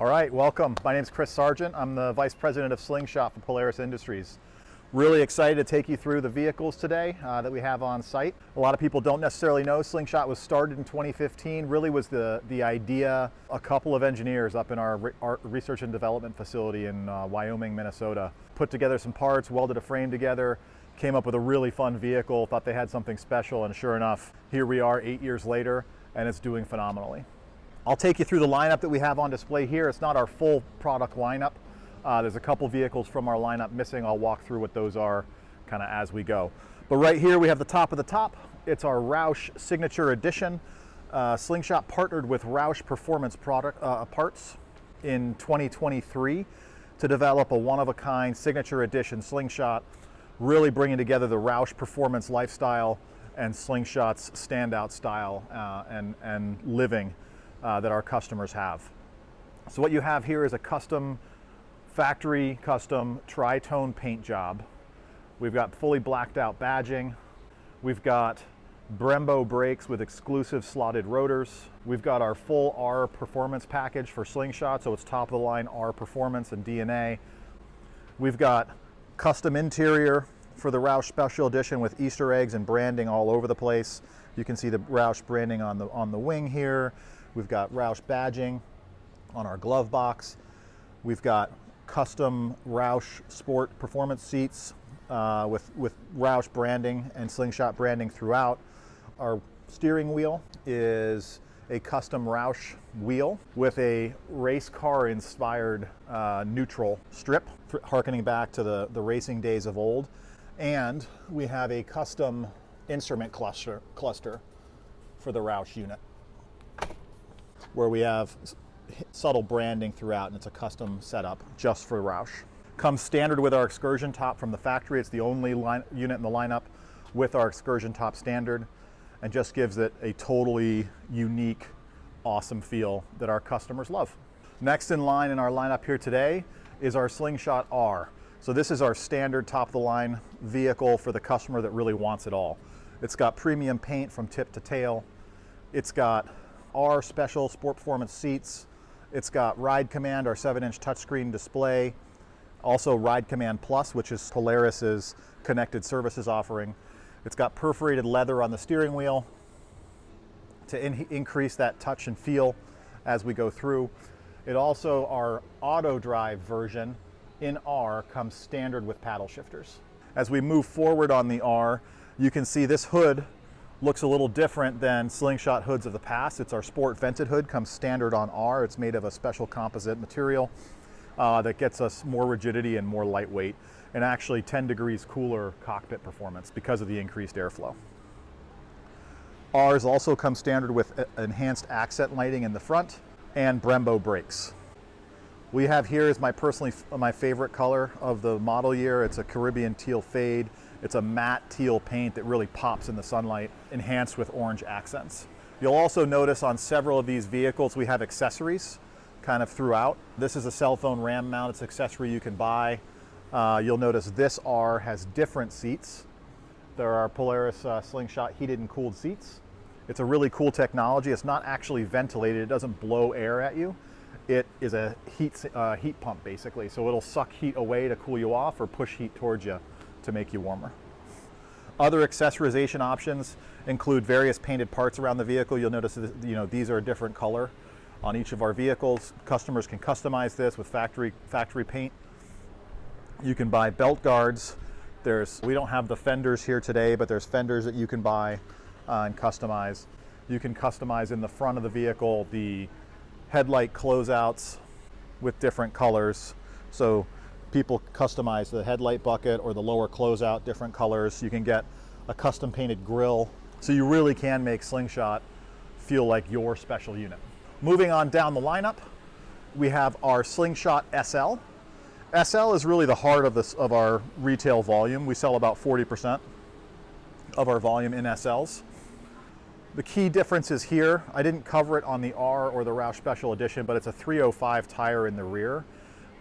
All right, welcome. My name is Chris Sargent. I'm the Vice President of Slingshot for Polaris Industries. Really excited to take you through the vehicles today that we have on site. A lot of people don't necessarily know Slingshot was started in 2015. Really was the idea, a couple of engineers up in our research and development facility in Wyoming, Minnesota, put together some parts, welded a frame together, came up with a really fun vehicle, thought they had something special, and sure enough, here we are 8 years later, and it's doing phenomenally. I'll take you through the lineup that we have on display here. It's not our full product lineup. There's a couple vehicles from our lineup missing. I'll walk through what those are kind of as we go. But right here we have the top of the top. It's our Roush Signature Edition. Slingshot partnered with Roush Performance Parts in 2023 to develop a one-of-a-kind Signature Edition Slingshot, really bringing together the Roush performance lifestyle and Slingshot's standout style and living that our customers have. So what you have here is a factory custom tri-tone paint job. We've got fully blacked out badging. We've got Brembo brakes with exclusive slotted rotors. We've got our full R performance package for Slingshot, so it's top of the line R performance and DNA. We've got custom interior for the Roush Special Edition with Easter eggs and branding all over the place. You can see the Roush branding on the wing here. We've got Roush badging on our glove box. We've got custom Roush Sport performance seats with Roush branding and Slingshot branding throughout. Our steering wheel is a custom Roush wheel with a race car inspired neutral strip, harkening back to the racing days of old. And we have a custom instrument cluster for the Roush unit, where we have subtle branding throughout, and it's a custom setup just for Roush. Comes standard with our Excursion top from the factory. It's the only unit in the lineup with our Excursion top standard, and just gives it a totally unique, awesome feel that our customers love. Next in line in our lineup here today is our Slingshot R. So this is our standard top of the line vehicle for the customer that really wants it all. It's got premium paint from tip to tail. It's got R special sport performance seats. It's got Ride Command, our 7-inch touchscreen display. Also Ride Command Plus, which is Polaris's connected services offering. It's got perforated leather on the steering wheel to increase that touch and feel as we go through. It also, our auto drive version in R comes standard with paddle shifters. As we move forward on the R, you can see this hood looks a little different than Slingshot hoods of the past. It's our sport vented hood, comes standard on R. It's made of a special composite material that gets us more rigidity and more lightweight, and actually 10 degrees cooler cockpit performance because of the increased airflow. R's also come standard with enhanced accent lighting in the front and Brembo brakes. We have here is my favorite color of the model year. It's a Caribbean teal fade. It's a matte teal paint that really pops in the sunlight, enhanced with orange accents. You'll also notice on several of these vehicles we have accessories kind of throughout. This is a cell phone RAM mounted accessory you can buy. You'll notice this R has different seats. There are Polaris Slingshot heated and cooled seats. It's a really cool technology. It's not actually ventilated. It doesn't blow air at you. It is a heat pump basically. So it'll suck heat away to cool you off or push heat towards you to make you warmer. Other accessorization options include various painted parts around the vehicle. You'll notice that, these are a different color on each of our vehicles. Customers can customize this with factory paint. You can buy belt guards. We don't have the fenders here today, but there's fenders that you can buy and customize. You can customize in the front of the vehicle the headlight closeouts with different colors. So people customize the headlight bucket or the lower closeout different colors. You can get a custom painted grille. So you really can make Slingshot feel like your special unit. Moving on down the lineup, we have our Slingshot SL. SL is really the heart of our retail volume. We sell about 40% of our volume in SLs. The key difference is here, I didn't cover it on the R or the Roush Special Edition, but it's a 305 tire in the rear,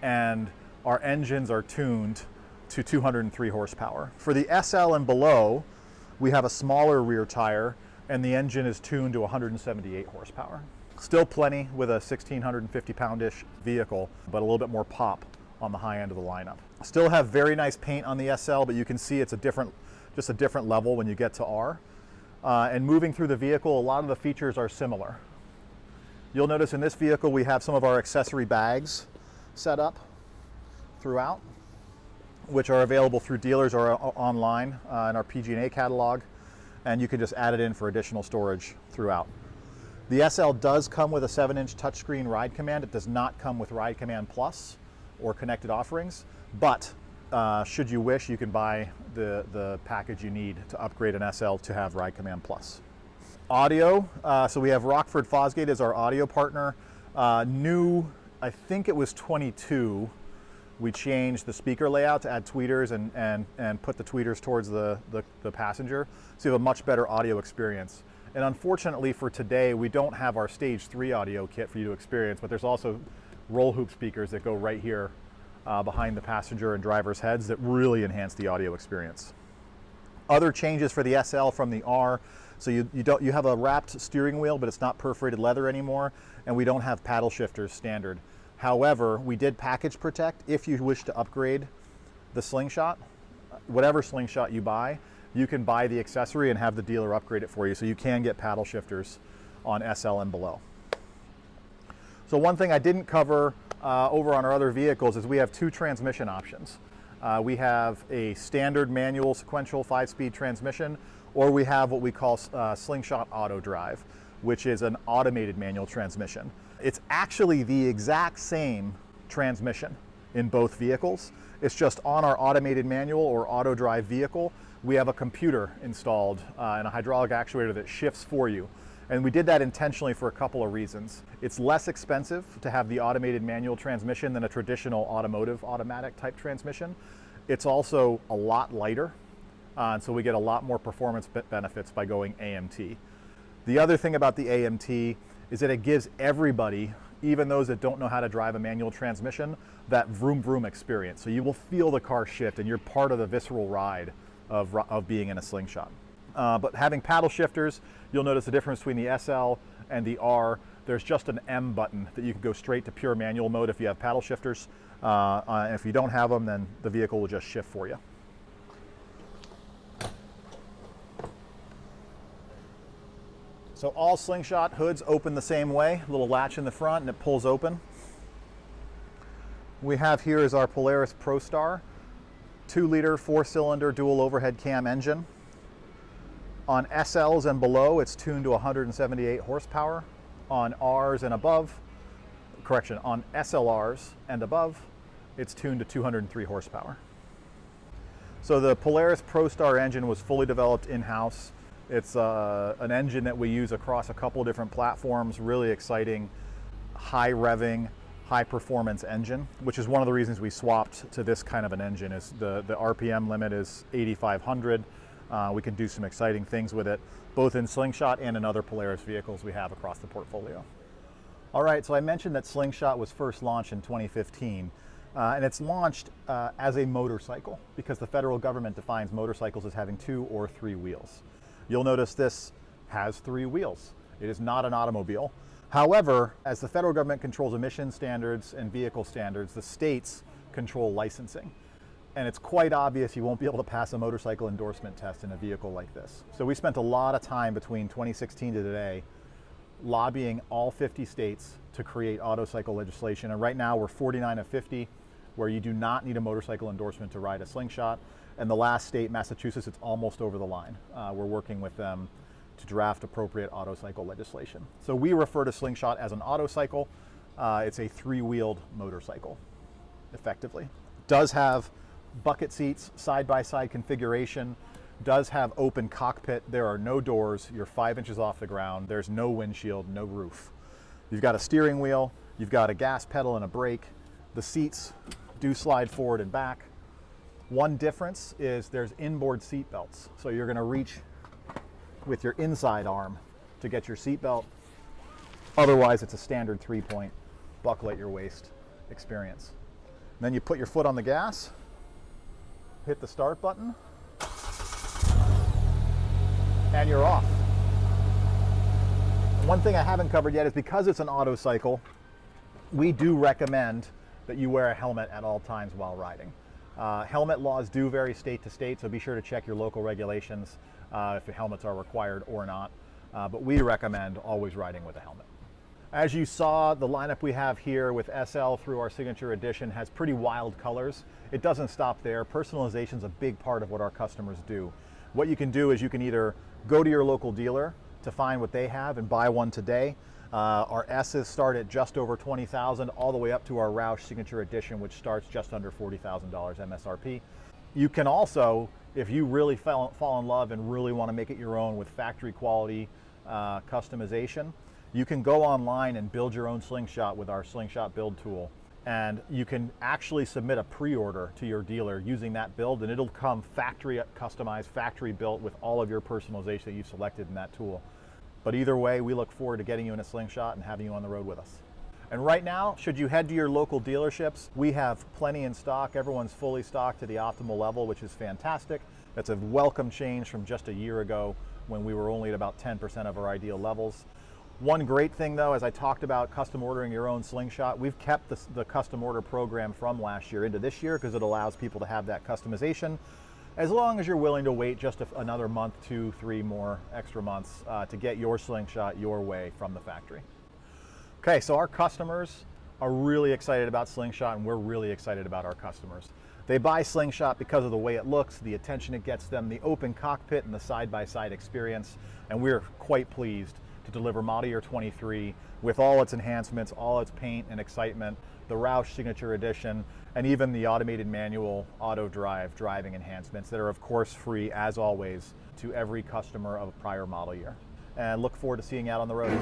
and our engines are tuned to 203 horsepower. For the SL and below, we have a smaller rear tire, and the engine is tuned to 178 horsepower. Still plenty with a 1,650-pound-ish vehicle, but a little bit more pop on the high end of the lineup. Still have very nice paint on the SL, but you can see it's just a different level when you get to R. And moving through the vehicle, a lot of the features are similar. You'll notice in this vehicle we have some of our accessory bags set up throughout, which are available through dealers or online in our PG&A catalog, and you can just add it in for additional storage throughout. The SL does come with a 7-inch touchscreen ride command. It does not come with Ride Command Plus or connected offerings, but should you wish, you can buy the package you need to upgrade an SL to have Ride Command Plus. Audio, so we have Rockford Fosgate as our audio partner. New, I think it was 22, we changed the speaker layout to add tweeters and put the tweeters towards the passenger, so you have a much better audio experience. And unfortunately for today, we don't have our Stage 3 audio kit for you to experience, but there's also roll hoop speakers that go right here behind the passenger and driver's heads that really enhance the audio experience. Other changes for the SL from the R, so you have a wrapped steering wheel, but it's not perforated leather anymore, and we don't have paddle shifters standard. However, we did package protect. If you wish to upgrade the Slingshot, whatever Slingshot you buy, you can buy the accessory and have the dealer upgrade it for you, so you can get paddle shifters on SL and below. So one thing I didn't cover over on our other vehicles is we have 2 transmission options. We have a standard manual sequential 5-speed transmission, or we have what we call Slingshot Auto Drive, which is an automated manual transmission. It's actually the exact same transmission in both vehicles. It's just on our automated manual or auto drive vehicle, we have a computer installed and a hydraulic actuator that shifts for you. And we did that intentionally for a couple of reasons. It's less expensive to have the automated manual transmission than a traditional automotive automatic type transmission. It's also a lot lighter, and so we get a lot more performance benefits by going AMT. The other thing about the AMT is that it gives everybody, even those that don't know how to drive a manual transmission, that vroom vroom experience. So you will feel the car shift and you're part of the visceral ride of being in a Slingshot. But having paddle shifters, you'll notice the difference between the SL and the R. There's just an M button that you can go straight to pure manual mode if you have paddle shifters. And if you don't have them, then the vehicle will just shift for you. So all Slingshot hoods open the same way, a little latch in the front and it pulls open. We have here is our Polaris ProStar, 2-liter, 4-cylinder dual overhead cam engine. On SLs and below, it's tuned to 178 horsepower. On Rs and above, correction, on SLRs and above, it's tuned to 203 horsepower. So the Polaris ProStar engine was fully developed in-house. It's an engine that we use across a couple different platforms, really exciting, high revving, high performance engine, which is one of the reasons we swapped to this kind of an engine. Is the RPM limit is 8,500. We can do some exciting things with it, both in Slingshot and in other Polaris vehicles we have across the portfolio. All right, so I mentioned that Slingshot was first launched in 2015, and it's launched as a motorcycle because the federal government defines motorcycles as having 2 or 3 wheels. You'll notice this has 3 wheels. It is not an automobile. However, as the federal government controls emission standards and vehicle standards, the states control licensing. And it's quite obvious you won't be able to pass a motorcycle endorsement test in a vehicle like this. So we spent a lot of time between 2016 to today lobbying all 50 states to create autocycle legislation. And right now we're 49 of 50 where you do not need a motorcycle endorsement to ride a Slingshot. And the last state, Massachusetts, it's almost over the line. We're working with them to draft appropriate autocycle legislation. So we refer to Slingshot as an autocycle. It's a 3-wheeled motorcycle, effectively. Does have bucket seats, side-by-side configuration, does have open cockpit. There are no doors. You're 5 inches off the ground. There's no windshield, no roof. You've got a steering wheel. You've got a gas pedal and a brake. The seats do slide forward and back. One difference is there's inboard seat belts. So you're going to reach with your inside arm to get your seat belt. Otherwise, it's a standard 3-point buckle at your waist experience. And then you put your foot on the gas, hit the start button, and you're off. One thing I haven't covered yet is because it's an auto cycle, we do recommend that you wear a helmet at all times while riding. Helmet laws do vary state to state, so be sure to check your local regulations if the helmets are required or not. But we recommend always riding with a helmet. As you saw, the lineup we have here with SL through our signature edition has pretty wild colors. It doesn't stop there. Personalization is a big part of what our customers do. What you can do is you can either go to your local dealer to find what they have and buy one today. Our S's start at just over $20,000 all the way up to our Roush Signature Edition, which starts just under $40,000 MSRP. You can also, if you really fall in love and really want to make it your own with factory quality customization, you can go online and build your own Slingshot with our Slingshot build tool. And you can actually submit a pre-order to your dealer using that build, and it'll come factory customized, factory built with all of your personalization that you selected in that tool. But either way, we look forward to getting you in a Slingshot and having you on the road with us. And right now, should you head to your local dealerships, we have plenty in stock. Everyone's fully stocked to the optimal level, which is fantastic. That's a welcome change from just a year ago when we were only at about 10% of our ideal levels. One great thing though, as I talked about custom ordering your own Slingshot, we've kept the custom order program from last year into this year because it allows people to have that customization, as long as you're willing to wait just another month, 2, 3 more extra months to get your Slingshot your way from the factory. Okay, so our customers are really excited about Slingshot, and we're really excited about our customers. They buy Slingshot because of the way it looks, the attention it gets them, the open cockpit, and the side-by-side experience, and we're quite pleased to deliver model year 23 with all its enhancements, all its paint and excitement, the Roush Signature Edition, and even the automated manual auto drive driving enhancements that are of course free as always to every customer of a prior model year. And look forward to seeing you out on the road.